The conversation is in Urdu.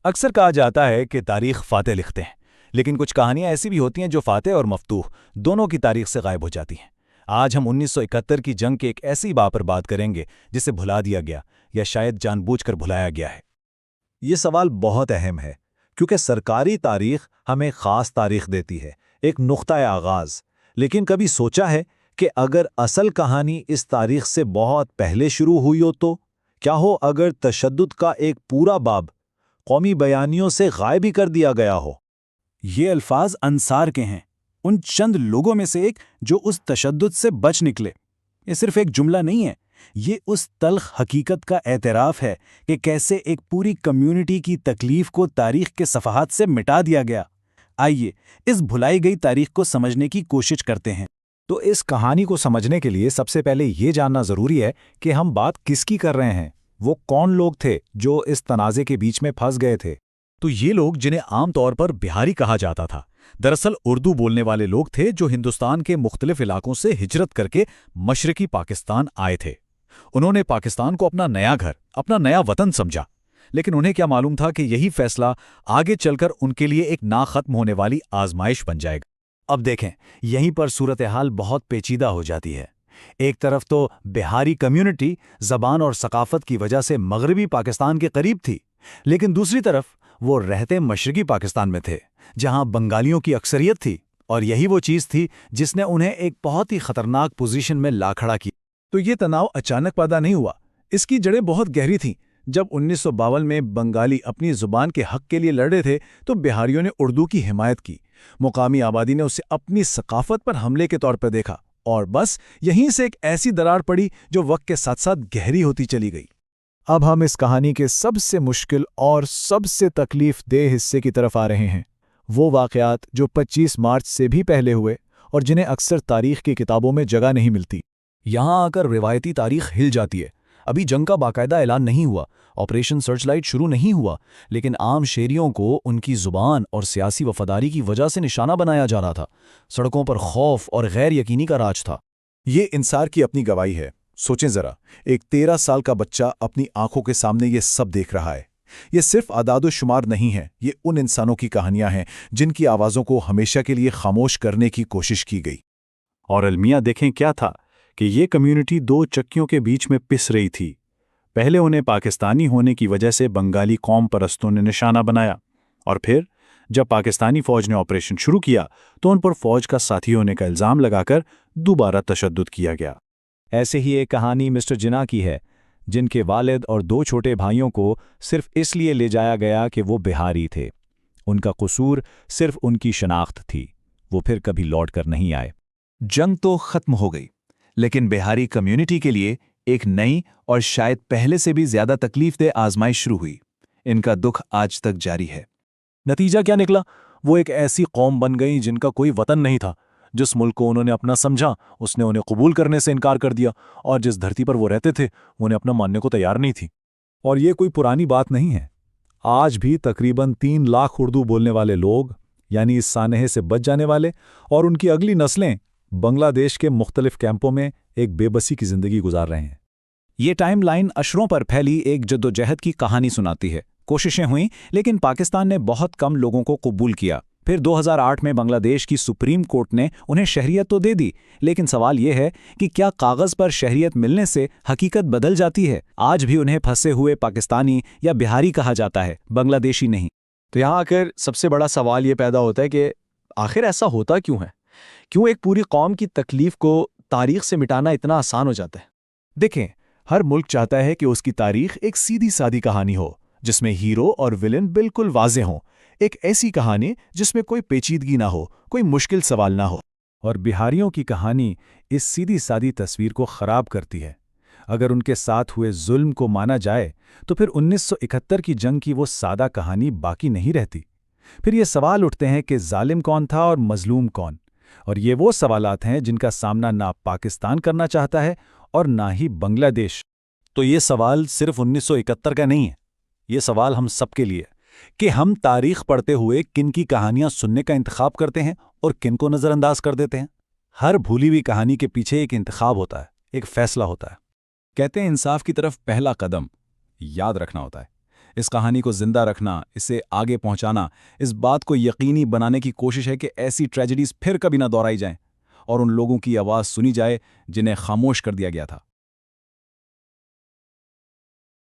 اکثر کہا جاتا ہے کہ تاریخ فاتح لکھتے ہیں، لیکن کچھ کہانیاں ایسی بھی ہوتی ہیں جو فاتح اور مفتوح دونوں کی تاریخ سے غائب ہو جاتی ہیں۔ آج ہم 1971 کی جنگ کے ایک ایسی باب پر بات کریں گے جسے بھلا دیا گیا یا شاید جان بوجھ کر بھلایا گیا ہے۔ یہ سوال بہت اہم ہے کیونکہ سرکاری تاریخ ہمیں خاص تاریخ دیتی ہے، ایک نقطۂ آغاز۔ لیکن کبھی سوچا ہے کہ اگر اصل کہانی اس تاریخ سے بہت پہلے شروع ہوئی ہو تو کیا ہو اگر تشدد کا ایک پورا باب قومی بیانیوں سے غائب ہی کر دیا گیا ہو؟ یہ الفاظ انصار کے ہیں، ان چند لوگوں میں سے ایک جو اس تشدد سے بچ نکلے۔ یہ صرف ایک جملہ نہیں ہے، یہ اس تلخ حقیقت کا اعتراف ہے کہ کیسے ایک پوری کمیونٹی کی تکلیف کو تاریخ کے صفحات سے مٹا دیا گیا۔ آئیے اس بھلائی گئی تاریخ کو سمجھنے کی کوشش کرتے ہیں۔ تو اس کہانی کو سمجھنے کے لیے سب سے پہلے یہ جاننا ضروری ہے کہ ہم بات کس کی کر رہے ہیں، وہ کون لوگ تھے جو اس تنازع کے بیچ میں پھنس گئے تھے۔ تو یہ لوگ جنہیں عام طور پر بہاری کہا جاتا تھا، دراصل اردو بولنے والے لوگ تھے جو ہندوستان کے مختلف علاقوں سے ہجرت کر کے مشرقی پاکستان آئے تھے۔ انہوں نے پاکستان کو اپنا نیا گھر، اپنا نیا وطن سمجھا، لیکن انہیں کیا معلوم تھا کہ یہی فیصلہ آگے چل کر ان کے لیے ایک نا ختم ہونے والی آزمائش بن جائے گا۔ اب دیکھیں، یہیں پر صورتحال بہت پیچیدہ ہو جاتی ہے۔ ایک طرف تو بہاری کمیونٹی زبان اور ثقافت کی وجہ سے مغربی پاکستان کے قریب تھی، لیکن دوسری طرف وہ رہتے مشرقی پاکستان میں تھے جہاں بنگالیوں کی اکثریت تھی، اور یہی وہ چیز تھی جس نے انہیں ایک بہت ہی خطرناک پوزیشن میں لا کھڑا کیا۔ تو یہ تناؤ اچانک پیدا نہیں ہوا، اس کی جڑیں بہت گہری تھیں۔ جب 1952 میں بنگالی اپنی زبان کے حق کے لیے لڑ رہے تھے تو بہاریوں نے اردو کی حمایت کی۔ مقامی آبادی نے اسے اپنی ثقافت پر حملے کے طور پر دیکھا، اور بس یہیں سے ایک ایسی درار پڑی جو وقت کے ساتھ ساتھ گہری ہوتی چلی گئی۔ اب ہم اس کہانی کے سب سے مشکل اور سب سے تکلیف دہ حصے کی طرف آ رہے ہیں، وہ واقعات جو 25 مارچ سے بھی پہلے ہوئے اور جنہیں اکثر تاریخ کی کتابوں میں جگہ نہیں ملتی۔ یہاں آ کر روایتی تاریخ ہل جاتی ہے۔ ابھی جنگ کا باقاعدہ اعلان نہیں ہوا، آپریشن سرچ لائٹ شروع نہیں ہوا، لیکن عام شہریوں کو ان کی زبان اور سیاسی وفاداری کی وجہ سے نشانہ بنایا جا رہا تھا۔ سڑکوں پر خوف اور غیر یقینی کا راج تھا۔ یہ انصار کی اپنی گواہی ہے۔ سوچیں ذرا، ایک 13 سال کا بچہ اپنی آنکھوں کے سامنے یہ سب دیکھ رہا ہے۔ یہ صرف اعداد و شمار نہیں ہے، یہ ان انسانوں کی کہانیاں ہیں جن کی آوازوں کو ہمیشہ کے لیے خاموش کرنے کی کوشش کی گئی۔ اور المیہ دیکھیں کیا تھا کہ یہ کمیونٹی دو چکیوں کے بیچ میں پس رہی تھی۔ پہلے انہیں پاکستانی ہونے کی وجہ سے بنگالی قوم پرستوں نے نشانہ بنایا، اور پھر جب پاکستانی فوج نے آپریشن شروع کیا تو ان پر فوج کا ساتھی ہونے کا الزام لگا کر دوبارہ تشدد کیا گیا۔ ایسے ہی ایک کہانی مسٹر جناح کی ہے، جن کے والد اور 2 چھوٹے بھائیوں کو صرف اس لیے لے جایا گیا کہ وہ بہاری تھے۔ ان کا قصور صرف ان کی شناخت تھی، وہ پھر کبھی لوٹ کر نہیں آئے۔ جنگ تو ختم ہو گئی، لیکن بہاری کمیونٹی کے لیے ایک نئی اور شاید پہلے سے بھی زیادہ تکلیف دہ آزمائش شروع ہوئی۔ ان کا دکھ آج تک جاری ہے۔ نتیجہ کیا نکلا؟ وہ ایک ایسی قوم بن گئی جن کا کوئی وطن نہیں تھا۔ جس ملک کو انہوں نے اپنا سمجھا اس نے انہیں قبول کرنے سے انکار کر دیا، اور جس دھرتی پر وہ رہتے تھے انہیں اپنا ماننے کو تیار نہیں تھی۔ اور یہ کوئی پرانی بات نہیں ہے۔ آج بھی تقریباً 3 لاکھ اردو بولنے والے لوگ، یعنی اس سانحے سے بچ جانے والے اور ان کی اگلی نسلیں، بنگلہ دیش کے مختلف کیمپوں میں ایک بے بسی کی زندگی گزار رہے ہیں۔ یہ ٹائم لائن اشروں پر پھیلی ایک جدوجہد کی کہانی سناتی ہے۔ کوششیں ہوئیں، لیکن پاکستان نے بہت کم لوگوں کو قبول کیا۔ پھر 2008 میں بنگلہ دیش کی سپریم کورٹ نے انہیں شہریت تو دے دی، لیکن سوال یہ ہے کہ کیا کاغذ پر شہریت ملنے سے حقیقت بدل جاتی ہے؟ آج بھی انہیں پھنسے ہوئے پاکستانی یا بہاری کہا جاتا ہے، بنگلہ دیشی نہیں۔ تو یہاں آ کر سب سے بڑا سوال یہ پیدا ہوتا ہے کہ آخر ایسا ہوتا کیوں ہے؟ کیوں ایک پوری قوم کی تکلیف کو تاریخ سے مٹانا اتنا آسان ہو جاتا ہے؟ دیکھیں، ہر ملک چاہتا ہے کہ اس کی تاریخ ایک سیدھی سادی کہانی ہو جس میں ہیرو اور ولن بالکل واضح ہوں، ایک ایسی کہانی جس میں کوئی پیچیدگی نہ ہو، کوئی مشکل سوال نہ ہو۔ اور بہاریوں کی کہانی اس سیدھی سادی تصویر کو خراب کرتی ہے۔ اگر ان کے ساتھ ہوئے ظلم کو مانا جائے تو پھر 1971 کی جنگ کی وہ سادہ کہانی باقی نہیں رہتی۔ پھر یہ سوال اٹھتے ہیں کہ ظالم کون تھا اور مظلوم کون، اور یہ وہ سوالات ہیں جن کا سامنا نہ پاکستان کرنا چاہتا ہے اور نہ ہی بنگلہ دیش۔ تو یہ سوال صرف 1971 کا نہیں ہے، یہ سوال ہم سب کے لیے کہ ہم تاریخ پڑھتے ہوئے کن کی کہانیاں سننے کا انتخاب کرتے ہیں اور کن کو نظر انداز کر دیتے ہیں۔ ہر بھولی ہوئی کہانی کے پیچھے ایک انتخاب ہوتا ہے، ایک فیصلہ ہوتا ہے۔ کہتے ہیں انصاف کی طرف پہلا قدم یاد رکھنا ہوتا ہے۔ اس کہانی کو زندہ رکھنا، اسے آگے پہنچانا، اس بات کو یقینی بنانے کی کوشش ہے کہ ایسی ٹریجڈیز پھر کبھی نہ دہرائی جائیں اور ان لوگوں کی آواز سنی جائے جنہیں خاموش کر دیا گیا تھا۔